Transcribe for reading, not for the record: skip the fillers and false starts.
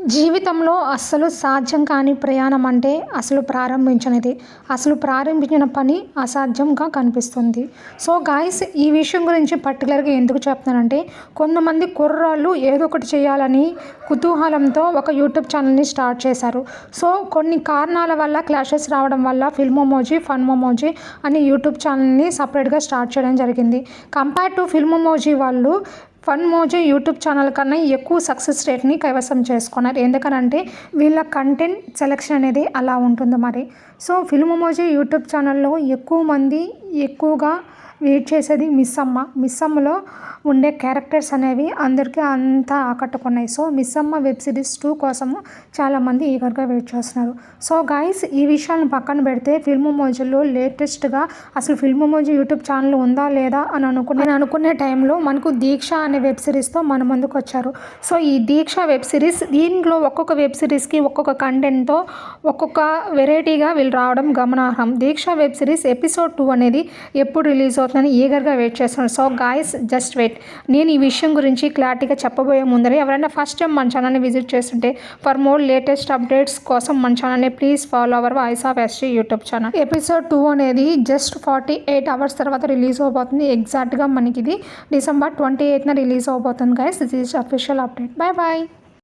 జీవితంలో అస్సలు సాధ్యం కాని ప్రయాణం అంటే అసలు ప్రారంభించనిది. అసలు ప్రారంభించిన పని అసాధ్యంగా కనిపిస్తుంది. సో గాయ్స్, ఈ విషయం గురించి పర్టికులర్‌గా ఎందుకు చెప్తున్నానంటే, కొంతమంది కుర్రాళ్ళు ఏదో ఒకటి చేయాలని కుతూహలంతో ఒక యూట్యూబ్ ఛానల్‌ని స్టార్ట్ చేశారు. సో కొన్ని కారణాల వల్ల క్లాషెస్ రావడం వల్ల ఫిల్మోమోజీ, ఫన్మోమోజీ అని యూట్యూబ్ ఛానల్‌ని సెపరేట్‌గా స్టార్ట్ చేయడం జరిగింది. కంపేర్ టు ఫిల్మోమోజీ వాళ్ళు ఫన్మోజీ యూట్యూబ్ ఛానల్ కన్నా ఎక్కువ సక్సెస్ రేట్‌ని కైవసం చేసుకున్నారు. ఎందుకనంటే వీళ్ళ కంటెంట్ సెలెక్షన్ అనేది అలా ఉంటుంది మరి. సో ఫిల్మోమోజీ యూట్యూబ్ ఛానల్‌లో ఎక్కువ మంది ఎక్కువగా వెయిట్ చేసేది మిస్సమ్మ. మిస్సమ్మలో ఉండే క్యారెక్టర్స్ అనేవి అందరికీ అంతా ఆకట్టుకున్నాయి. సో మిస్సమ్మ వెబ్ సిరీస్ 2 కోసము చాలామంది ఈగర్‌గా వెయిట్ చేస్తున్నారు. సో గాయ్స్, ఈ విషయాలను పక్కన పెడితే ఫిల్మోమోజీలో లేటెస్ట్‌గా అసలు ఫిల్మోమోజీ యూట్యూబ్ ఛానల్ ఉందా లేదా అని అనుకునే టైంలో మనకు దీక్ష అనే వెబ్ సిరీస్‌తో మన ముందుకు వచ్చారు. సో ఈ దీక్ష వెబ్ సిరీస్, దీంట్లో ఒక్కొక్క వెబ్ సిరీస్‌కి ఒక్కొక్క కంటెంట్‌తో ఒక్కొక్క వెరైటీగా వీళ్ళు రావడం గమనార్హం. దీక్ష వెబ్ సిరీస్ ఎపిసోడ్ 2 అనేది ఎప్పుడు రిలీజ్ అవుతుందని ఈగర్‌గా వెయిట్ చేస్తున్నారు. So guys, just wait. నేను ఈ విషయం గురించి క్లారిటీగా చెప్పబోయే ముందరే ఎవరైనా ఫస్ట్ టైం మన ఛానల్‌ని విజిట్ చేస్తుంటే ఫర్ మోర్ లేటెస్ట్ అప్డేట్స్ కోసం మన ఛానల్‌ని please follow our voice of SG YouTube channel. Episode 2 అనేది జస్ట్ 48 అవర్స్ తర్వాత రిలీజ్ అవబోతుంది. ఎగ్జాక్ట్‌గా మనకి ఇది December 28న రిలీజ్ అవబోతుంది guys. This is official update. Bye by.